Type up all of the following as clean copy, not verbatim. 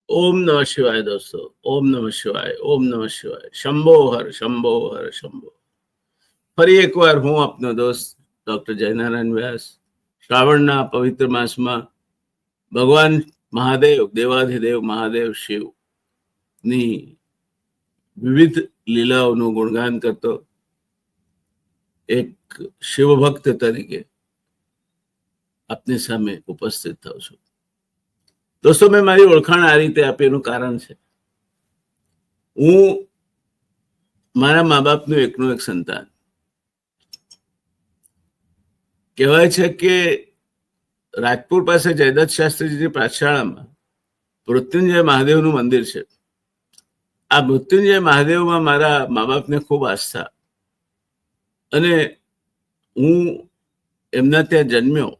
ओम नमः शिवाय दोस्तों, ओम नमः शिवाय, ओम नमः शिवाय। शंभो हर शंभो हर शंभो। ફરી એકવાર હું આપનો દોસ્ત ડોક્ટર જયનારાયણ વ્યાસ શ્રાવણના પવિત્ર માસમાં ભગવાન મહાદેવ, દેવાધિદેવ મહાદેવ શિવ ની વિવિધ લીલાઓનું ગુણગાન કરતો એક શિવભક્ત તરીકે આપની સામે ઉપસ્થિત થાઉં છું। દોસ્તો, મેં મારી ઓળખાણ આ રીતે આપી, એનું કારણ છે હું મારા મા બાપનું એકનું એક સંતાન। કહેવાય છે કે રાજપુર પાસે જયદત્ત શાસ્ત્રીજીની પાઠશાળામાં મૃત્યુંજય મહાદેવનું મંદિર છે। આ મૃત્યુંજય મહાદેવમાં મારા મા બાપને ખૂબ આસ્થા, અને હું એમના ત્યાં જન્મ્યો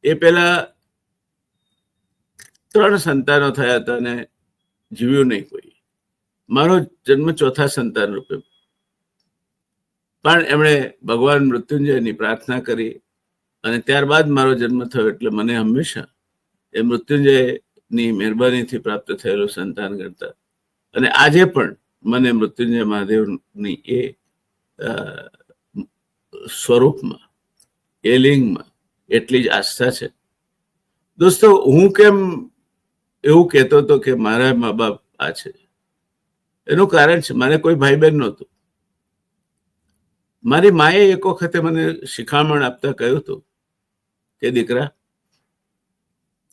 એ પહેલા 3 સંતાનો થયા હતા અને જીવ્યું નહીં કોઈ। મારો જન્મ ચોથા સંતાન રૂપે, પણ એમણે ભગવાન મૃત્યુંજયની પ્રાર્થના કરી અને ત્યારબાદ મારો જન્મ થયો। એટલે મને હંમેશા એ મૃત્યુંજયની મહેરબાનીથી પ્રાપ્ત થયેલું સંતાન ગણતા, અને આજે પણ મને મૃત્યુંજય મહાદેવની એ સ્વરૂપમાં, એ લિંગમાં એટલી જ આસ્થા છે। દોસ્તો, હું કેમ એવું કહેતો હતો કે મારા મા બાપ આ છે, એનું કારણ છે મારે કોઈ ભાઈ બહેન નહોતું। મારી માએ એક વખતે મને શિખામણ આપતા કહ્યું હતું કે દીકરા,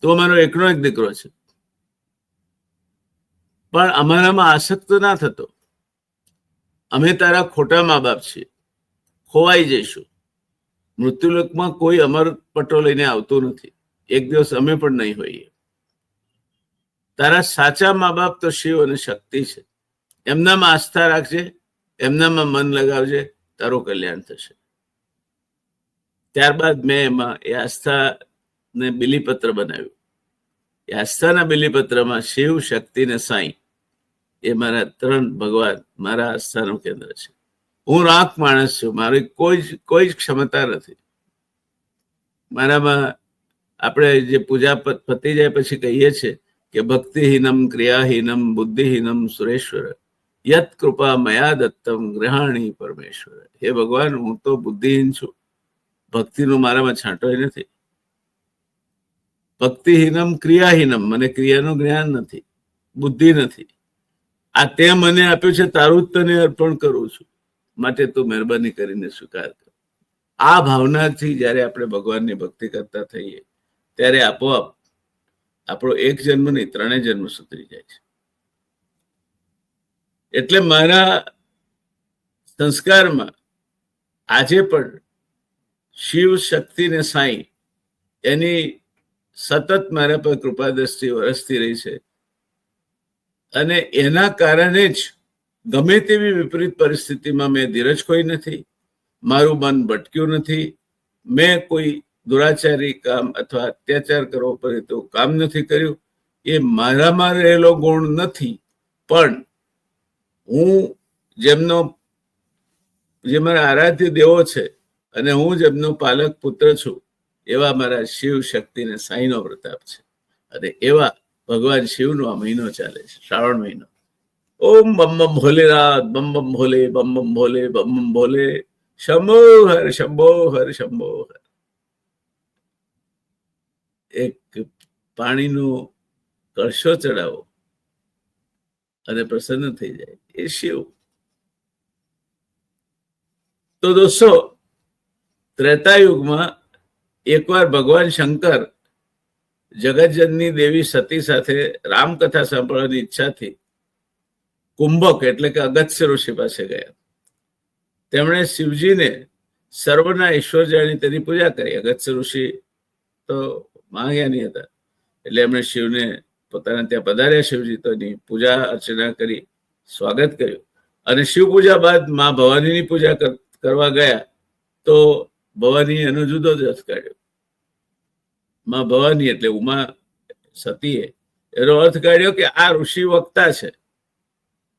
તું અમારો એકનો એક દીકરો છે, પણ અમારામાં આસક્ત ના થતો। અમે તારા ખોટા મા બાપ છીએ, ખોવાઈ જઈશું। મૃત્યુલોકમાં કોઈ અમર પટો લઈને આવતું નથી, એક દિવસ અમે પણ નહીં હોઈએ। તારા સાચા મા બાપ તો શિવ અને શક્તિ છે, એમનામાં આસ્થા રાખજે, એમનામાં મન લગાવજે, તારું કલ્યાણ થશે। ત્યારબાદ મેં એમાં એ આસ્થાને બિલીપત્ર બનાવ્યું। એ આસ્થાના બિલીપત્રમાં શિવ, શક્તિ ને સાંઈ, એ મારા 3 ભગવાન મારા આસ્થાનું કેન્દ્ર છે। હું રાખ માણસ છું, મારી કોઈ જ ક્ષમતા નથી મારામાં। આપણે જે પૂજા પતી જાય પછી કહીએ છીએ કે ભક્તિહીનમ ક્રિયાહીનમ બુદ્ધિહીનમ સુરેશ્વર યત કૃપા મયા દત્તમ ગ્રહાણી પરમેશ્વર। હે ભગવાન, હું તો બુદ્ધિહીન છું, ભક્તિનું મારામાં છાંટોય નથી। ભક્તિહીનમ ક્રિયાહીનમ, મને ક્રિયાનું જ્ઞાન નથી, બુદ્ધિ નથી। આ તે મને આપ્યું છે, તારું જ તને અર્પણ કરું છું, માટે તું મહેરબાની કરીને સ્વીકાર કર। આ ભાવનાથી જ્યારે આપણે ભગવાનની ભક્તિ કરતા થઈએ ત્યારે આપોઆપ આપણો એક જન્મ નહીં, 3 જન્મ સુધરી જાય છે। એટલે મારા સંસ્કારમાં આજે પણ શિવ, શક્તિ ને સાંઈ એની સતત મારા પર કૃપા દ્રષ્ટિ વરસતી રહી છે, અને એના કારણે જ ગમે તેવી વિપરીત પરિસ્થિતિમાં મેં ધીરજ ખોઈ નથી, મારું મન ભટક્યું નથી, મેં કોઈ દુરાચારી કામ અથવા અત્યાચાર કરવો પડે તો કામ નથી કર્યું। એ મારામાં રહેલો ગુણ નથી, પણ હું જે મારા આરાધ્ય દેવો છે અને હું જેમનો પાલક પુત્ર છું, એવા મારા શિવ, શક્તિ ને સાંઈનો પ્રતાપ છે। અને એવા ભગવાન શિવનો આ મહિનો ચાલે છે, શ્રાવણ મહિનો। ઓમ બમ બમ ભોલેનાથ, બમ બમ ભોલે, બમ બમ ભોલે, બમ બમ ભોલે, શંભો હર શંભો હર શંભો હર। એક પાણીનો કળશો ચડાવો અને પ્રસન્ન થઈ જાય, એ શિવ। તો દોસ્તો, ત્રેતાયુગમાં એકવાર ભગવાન શંકર જગતજનની દેવી સતી સાથે રામકથા સાંભળવાની ઈચ્છાથી કુંભક એટલે કે અગસ્ત્ય ઋષિ પાસે ગયા। તેમણે શિવજીને સર્વના ઈશ્વર જાણી તેની પૂજા કરી। અગસ્ત્ય ઋષિ તો મહાજ્ઞાની હતા, એટલે એમણે શિવને પોતાના ત્યાં પધાર્યા। શિવજી તો એની પૂજા અર્ચના કરી, સ્વાગત કર્યું, અને શિવ પૂજા બાદ મા ભવાનીની પૂજા કરવા ગયા તો ભવાની એનો જુદો જ અર્થ કાઢ્યો। મા ભવાની એટલે ઉમા સતીએ એનો અર્થ કાઢ્યો કે આ ઋષિ વક્તા છે,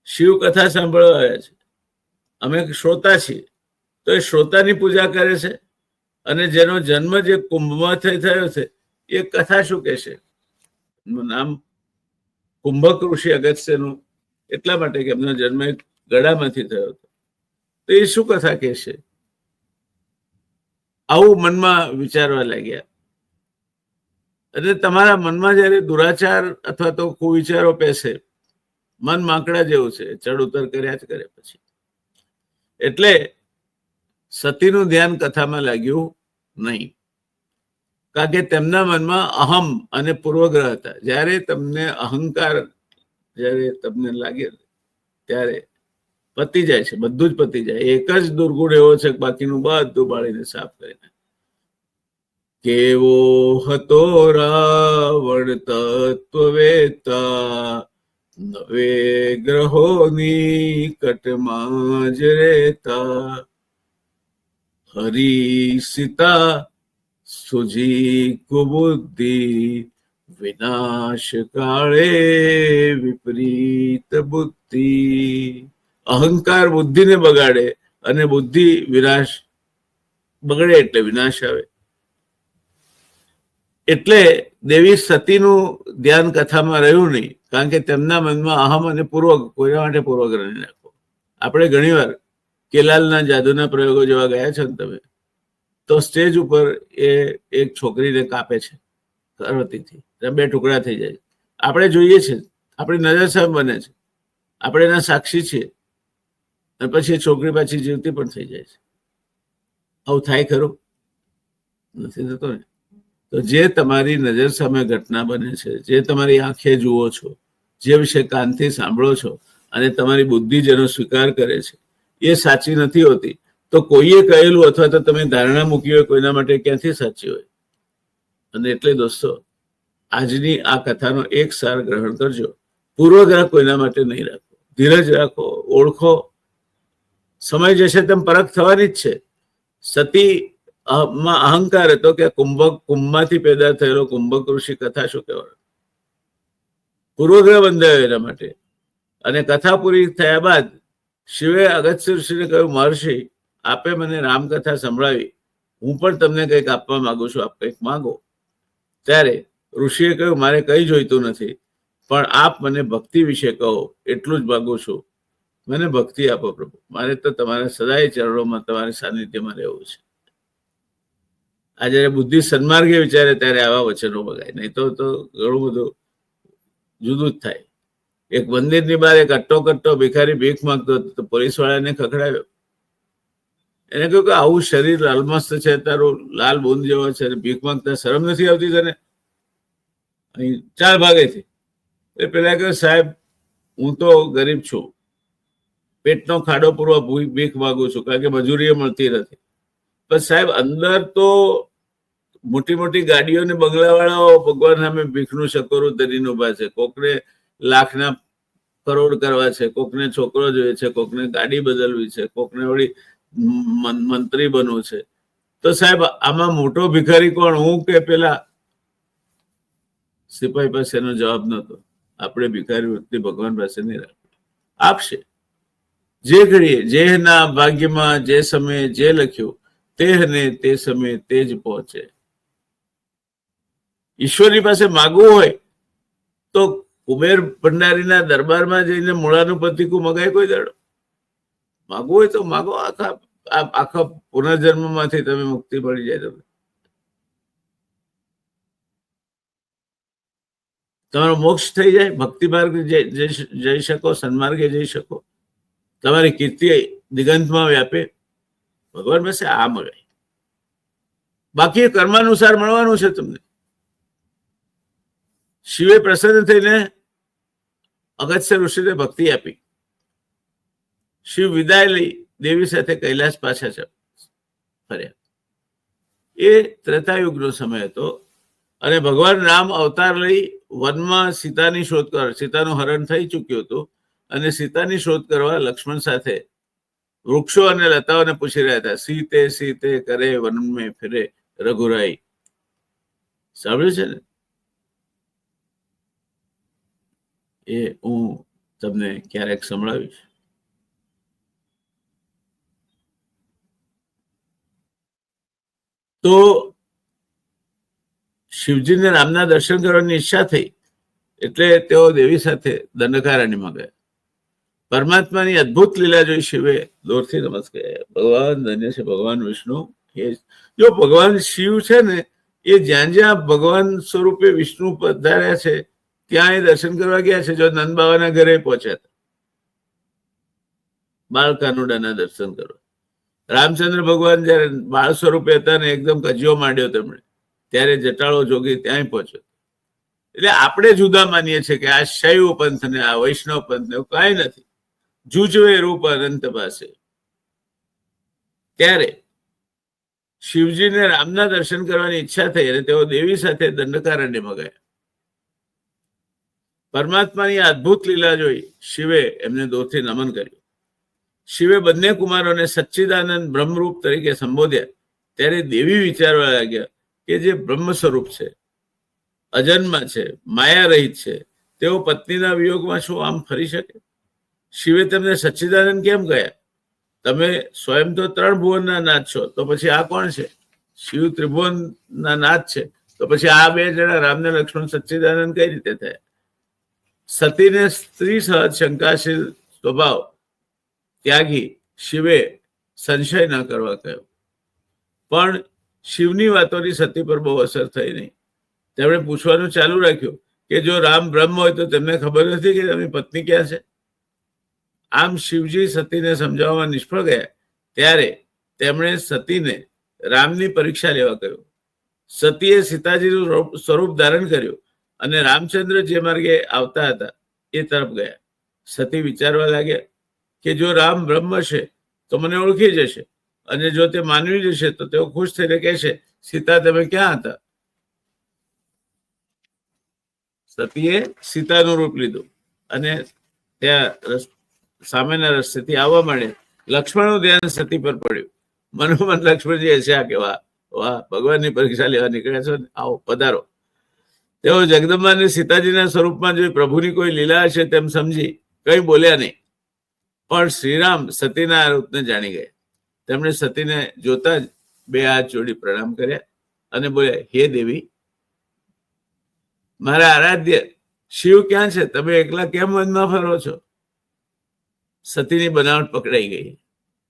શિવ કથા સાંભળવા આવ્યા છે, અમે શ્રોતા છીએ, તો એ શ્રોતાની પૂજા કરે છે, અને જેનો જન્મ જે કુંભમાં થયો છે એ કથા શું કહેશે? નામ કુંભક ઋષિ અગસ્ત્યનું એટલા માટે કે એમનો જન્મ એક ગળામાંથી થયો હતો. તો એ શું કથા કહેશે? આવું મનમાં વિચારવા લાગ્યા. એટલે તમારા મનમાં જયારે દુરાચાર અથવા તો કુવિચારો પેસે, મન માંકડા જેવું છે, ચડ ઉતર કર્યા જ કરે પછી. એટલે સતીનું ધ્યાન કથામાં લાગ્યું નહીં, કારણ કે તેમના મનમાં અહમ અને પૂર્વગ્રહ હતા. જ્યારે તમને અહંકાર જ્યારે તમને લાગે ત્યારે પતી જાય છે, બધું જ પતી જાય. એક જ દુર્ગુણ એવો છે, બાકીનું બધું બાળીને સાફ કરીને. કેવો હતો રાવણ તત્વવેતા, નવે ગ્રહોની કટમાં જ રહેતા. હરી સીતા સુજી કુબુદ્ધિ, વિનાશ કાળે વિપરીત બુદ્ધિ. અહંકાર બુદ્ધિને બગાડે અને બુદ્ધિ વિનાશ બગડે એટલે વિનાશ આવે. એટલે દેવી સતીનું ધ્યાન કથામાં રહ્યું નહીં, કારણ કે તેમના મનમાં અહમ અને કોઈના માટે પૂર્વગ્રહ નહીં રાખવો. આપણે ઘણીવાર કેલાલના જાદુના પ્રયોગો જેવા ગયા છો ને તમે, તો સ્ટેજ ઉપર એ એક છોકરીને કાપે છે કરવતીથી, બે ટુકડા થઈ જાય. આપણે જોઈએ છે, આપણી નજર સામે બને છે, આપણે એના સાક્ષી છીએ, અને પછી એ છોકરી પાછી જીવતી પણ થઈ જાય છે. આવું થાય ખરું? નથી થતો ને. તો જે તમારી નજર સામે ઘટના બને છે, જે તમારી આંખે જુઓ છો, જે વિશે કાનથી સાંભળો છો, અને તમારી બુદ્ધિ જેનો સ્વીકાર કરે છે, એ સાચી નથી હોતી. તો કોઈએ કહેલું અથવા તો તમે ધારણા મૂકી હોય કોઈના માટે, ક્યાંથી સાચી હોય? અને એટલે દોસ્તો, આજની આ કથાનો એક સાર ગ્રહણ કરજો. પૂર્વગ્રહ કોઈના માટે નહીં રાખો, ધીરજ રાખો, ઓળખો. સમય જશે તેમ પરખ થવાની જ છે. સતી માં અહંકાર હતો કે કુંભમાંથી પેદા થયેલો કુંભક ઋષિ કથા શું કહેવાય? પૂર્વગ્રહ બંધાયો એના માટે. અને કથા પૂરી થયા બાદ શિવે અગસ્ત્ય ઋષિને કહ્યું, મહર્ષિ, આપે મને રામકથા સંભળાવી, હું પણ તમને કંઈક આપવા માંગુ છું, આપ કંઈક માંગો. ત્યારે ઋષિએ કહ્યું, મારે કંઈ જોઈતું નથી, પણ આપ મને ભક્તિ વિશે કહો, એટલું જ માંગુ છું. મને ભક્તિ આપો પ્રભુ, મારે તો તમારા સદાય ચરણોમાં તમારા સાનિધ્યમાં રહેવું છે. આ જયારે બુદ્ધિ સન્માર્ગે વિચારે ત્યારે આવા વચનો બગાય, નહીં તો ઘણું બધું જુદું જ થાય. એક મંદિરની બહાર એક કટ્ટો ભિખારી ભીખ માંગતો હતો, તો પોલીસ વાળાને ખખડાવ્યો. એને કહ્યું કે આવું શરીર લાલમસ્ત છે, તારું લાલ બુંદ જેવો છે, ભીખ માંગતા શરમ નથી આવતી તને? અહીં ચાલ ભાગેથી. એ પેલા કહ્યું, સાહેબ, હું તો ગરીબ છું, પેટનો ખાડો પૂરવા ભીખ માંગુ છું, કારણ કે મજૂરી મળતી નથી. પણ સાહેબ, અંદર તો મોટી મોટી ગાડીઓ ને બંગલાવાળાઓ ભગવાન સામે ભીખનું શકરું ધરીને ઉભા છે. કોકને લાખના કરોડ કરવા છે, કોકને છોકરો જોઈએ છે, કોકને ગાડી બદલવી છે, કોકને વળી મંત્રી બનવું છે. તો સાહેબ, આમાં મોટો ભિખારી કોણ, હું કે પેલા? સિપાહી પાસે એનો જવાબ નહોતો. આપણે ભિખારી વૃત્તિ ભગવાન પાસે નહીં રાખવી. આપશે જે ઘડીએ, જેના ભાગ્યમાં જે સમયે જે લખ્યું, તે ને તે સમયે તે જ પહોંચે. ઈશ્વરની પાસે માગવું હોય તો કુબેર ભંડારીના દરબારમાં જઈને મૂળાનું પતિકું મગાય કોઈ દાડો? માગવું હોય તો માગો, આખા પુનર્જન્મમાંથી તમે મુક્તિ મળી જાય. તમે તમારો મોક્ષ થઈ જાય, ભક્તિ માર્ગે જઈ શકો, સન્માર્ગે જઈ શકો, તમારી કીર્તિ દિગંતમાં વ્યાપે. ભગવાન પાસે આ મગાય. બાકી કર્માનુસાર મળવાનું છે તમને. શિવે પ્રસન્ન થઈને અગસ્ત્ય ઋષિને ભક્તિ આપી. શિવ વિદાય લઈ દેવી સાથે કૈલાસ પાછા ફર્યા. એ ત્રેતાયુગનો સમય હતો, અને ભગવાન રામ અવતાર લઈ વનમાં સીતાની શોધ કર, સીતાનું હરણ થઈ ચૂક્યું હતું, અને સીતાની શોધ કરવા લક્ષ્મણ સાથે વૃક્ષો અને લતાઓને પૂછી રહ્યા હતા. સીતે સીતે કરે વન મેં ફિરે રઘુરાઈ. સાંભળ્યું છે ને? એ હું તમને ક્યારેક સંભળાવીશ. તો શિવજીને રામના દર્શન કરવાની ઈચ્છા થઈ એટલે તેઓ દેવી સાથે દંડકારણ્યમાં ગયા. પરમાત્માની અદભુત લીલા જોઈ શિવે દૂરથી નમસ્કાર. ભગવાન ધન્ય છે, ભગવાન વિષ્ણુ. એ જો ભગવાન શિવ છે ને, એ જ્યાં જ્યાં ભગવાન સ્વરૂપે વિષ્ણુ પધાર્યા છે ત્યાં એ દર્શન કરવા ગયા છે. જો નંદ બાબાના ઘરે પહોંચ્યા હતા બાળ કાનુડાના દર્શન કરવા. રામચંદ્ર ભગવાન જયારે બાળ સ્વરૂપે હતા ને એકદમ કજિયો માંડ્યો તેમણે, ત્યારે જટાળો જોગી ત્યાં પહોંચ્યો. એટલે આપણે જુદા માનીએ છીએ કે આ શૈવ પંથ ને આ વૈષ્ણવ પંથ ને કાંઈ નથી. જુજવે રૂપ અનંત પાસે. ત્યારે શિવજીને રામના દર્શન કરવાની ઈચ્છા થઈ અને તેઓ દેવી સાથે દંડકારણ્યમાં ગયા. પરમાત્માની અદભુત લીલા જોઈ શિવે એમને દોરથી નમન કર્યું. શિવે બંને કુમારોને સચ્ચિદાનંદ બ્રહ્મરૂપ તરીકે સંબોધ્યા. ત્યારે દેવી વિચારવા લાગ્યા કે જે બ્રહ્મ સ્વરૂપ છે, અજન્મા છે, માયા રહિત છે, તેઓ પત્નીના વિયોગમાં શું આમ ફરી શકે? શિવે તેમને સચ્ચિદાનંદ કેમ ગયા? તમે સ્વયં તો 3 ભુવનના નાથ છો, તો પછી આ કોણ છે? શિવ ત્રિભુવનના નાથ છે, તો પછી આ 2 જણા રામને લક્ષ્મણ સચ્ચિદાનંદ કઈ રીતે થયા? સતીને સ્ત્રી સહજ શંકાશીલ સ્વભાવ ત્યાગી શિવે સંશય ન કરવા કહ્યો. પણ શિવની વાતોની સતી પર બહુ અસર થઈ નહીં. તેમણે પૂછવાનું ચાલુ રાખ્યું કે જો રામ બ્રહ્મ હોય તો તેમને ખબર નથી કે તેમની પત્ની ક્યાં છે? આમ શિવજી સતીને સમજાવવામાં નિષ્ફળ ગયા. ત્યારે તેમણે સતીને રામની પરીક્ષા લેવા કહ્યું. સતીએ સીતાજીનું સ્વરૂપ ધારણ કર્યું અને રામચંદ્ર જે માર્ગે આવતા હતા એ તરફ ગયા. સતી વિચારવા લાગ્યા કે જો રામ બ્રહ્મ છે તો મને ઓળખી જશે, અને જો તે માનવી જશે તો તેઓ ખુશ થઈને કહેશે, સીતા તમે ક્યાં હતા? સતીએ સીતાનું રૂપ લીધું અને ત્યાં સામેના રસ્તેથી આવવા માંડ્યા. લક્ષ્મણનું ધ્યાન સતી પર પડ્યું. મનોમન લક્ષ્મણજી હસ્યા કે વાહ વાહ, ભગવાનની પરીક્ષા લેવા નીકળ્યા છો, આવો પધારો. તેઓ જગદંબાને સીતાજીના સ્વરૂપમાં જોઈ પ્રભુની કોઈ લીલા હશે તેમ સમજી કંઈ બોલ્યા નહીં. પણ શ્રીરામ સતીના આ રૂપને જાણી ગયા. તેમણે સતીને જોતા જ 2 હાથ જોડી પ્રણામ કર્યા અને બોલ્યા, હે દેવી, મારા આરાધ્ય શિવ ક્યાં છે? તમે એકલા કેમ વનમાં ફરો છો? સતીની બનાવટ પકડાઈ ગઈ.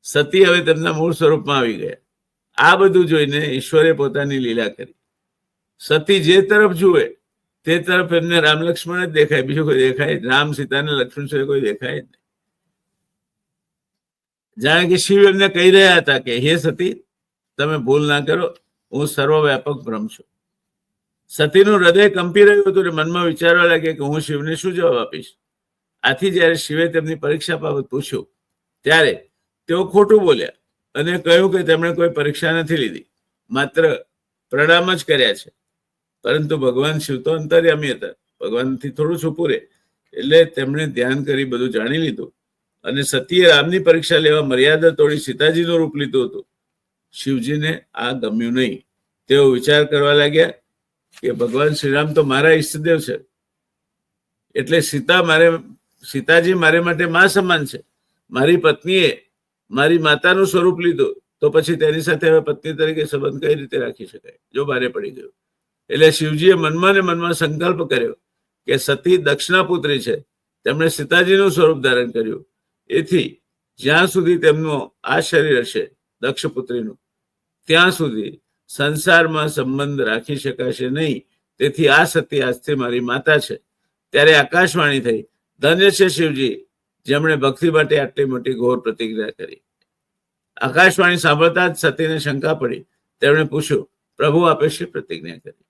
સતી હવે તેમના મૂળ સ્વરૂપમાં આવી ગયા. આ બધું જોઈને ઈશ્વરે પોતાની લીલા કરી. સતી જે તરફ જુએ તે તરફ એમને રામ લક્ષ્મણ જ દેખાય, બીજું કોઈ દેખાય? રામ સીતાને લક્ષ્મણ સિવાય કોઈ દેખાય જ નહીં. જાણે કે શિવ એમને કહી રહ્યા હતા કે હે સતી, તમે ભૂલ ના કરો, હું સર્વવ્યાપક બ્રહ્મ છું. સતીનું હૃદય કંપી રહ્યું હતું અને મનમાં વિચારવા લાગે કે હું શિવને શું જવાબ આપીશ. આથી જ્યારે શિવે તેમની પરીક્ષા બાબત પૂછ્યું ત્યારે તેઓ ખોટું બોલ્યા અને કહ્યું કે તેમણે કોઈ પરીક્ષા નથી લીધી, માત્ર પ્રણામ જ કર્યા છે. પરંતુ ભગવાન શિવ તો અંતર્યામી હતા, ભગવાનથી થોડું છૂપું રહે. એટલે તેમણે ધ્યાન કરી બધું જાણી લીધું અને સતીએ રામની પરીક્ષા લેવા મર્યાદા તોડી સીતાજીનું રૂપ લીધું હતું. શિવજીને આ ગમ્યું નહીં. તેઓ વિચાર કરવા લાગ્યા કે ભગવાન શ્રીરામ તો મારા ઈષ્ટદેવ છે, એટલે સીતાજી મારે માટે મા સમાન છે. મારી પત્નીએ મારી માતાનું સ્વરૂપ લીધું તો પછી તેની સાથે હવે પત્ની તરીકે સંબંધ કઈ રીતે રાખી શકાય? જો ભારે પડી ગયું. એટલે શિવજીએ મનમાં ને મનમાં સંકલ્પ કર્યો કે સતી દક્ષના પુત્રી છે, તેમણે સીતાજીનું સ્વરૂપ ધારણ કર્યું. એથી જ્યાં સુધી તેમનું આ શરીર હશે દક્ષ પુત્રીનું, ત્યાં સુધી સંસારમાં સંબંધ રાખી શકાશે નહીં. તેથી આ સતી આજથી મારી માતા છે. ત્યારે આકાશવાણી થઈ, ધન્ય છે શિવજી, જેમણે ભક્તિ માટે આટલી મોટી ઘોર પ્રતિજ્ઞા કરી. આકાશવાણી સાંભળતા જ સતીને શંકા પડી. તેમણે પૂછ્યું, પ્રભુ આપે શી પ્રતિજ્ઞા કરી?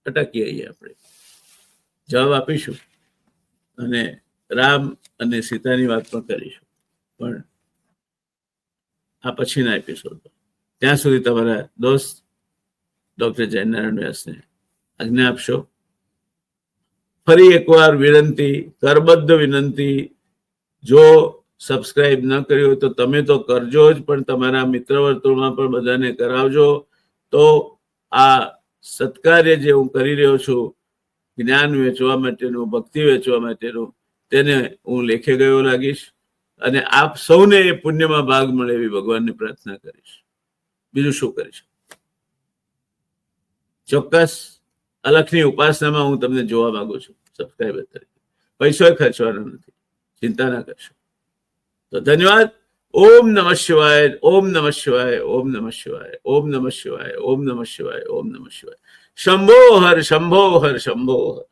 અટકીએ અહીંયા આપણે, જવાબ આપીશું અને રામ અને સીતાની વાત પણ કરીશું, પણ આ પછીના એપિસોડમાં. ત્યાં સુધી તમારા દોસ્ત ડોક્ટર જયનારાયણ વ્યાસને આજ્ઞા આપશો. ફરી એકવાર વિનંતી, કરબદ્ધ વિનંતી, જો સબસ્ક્રાઇબ ન કર્યું તો તમે તો કરજો જ, પણ તમારા મિત્ર વર્તુળમાં પણ બધાને કરાવજો. તો આ સત્કાર્ય જે હું કરી રહ્યો છું, જ્ઞાન વેચવા માટેનું, ભક્તિ વેચવા માટેનું, તેને હું લેખે ગયો લાગીશ અને આપ સૌને એ પુણ્યમાં ભાગ મળે એવી ભગવાનની પ્રાર્થના કરીશ. બીજું શું કરીશ? ચોક્કસ અલખની ઉપાસનામાં હું તમને જોવા માંગુ છું સબસ્ક્રાઈબર તરીકે. પૈસો ખર્ચવાનો નથી, ચિંતા ના કરશો. તો ધન્યવાદ. ઓમ નમઃ શિવાય, ઓમ નમઃ શિવાય, ઓમ નમઃ શિવાય, ઓમ નમઃ શિવાય, ઓમ નમઃ શિવાય, ઓમ નમઃ શિવાય. શંભો હર, શંભો હર, શંભો હર.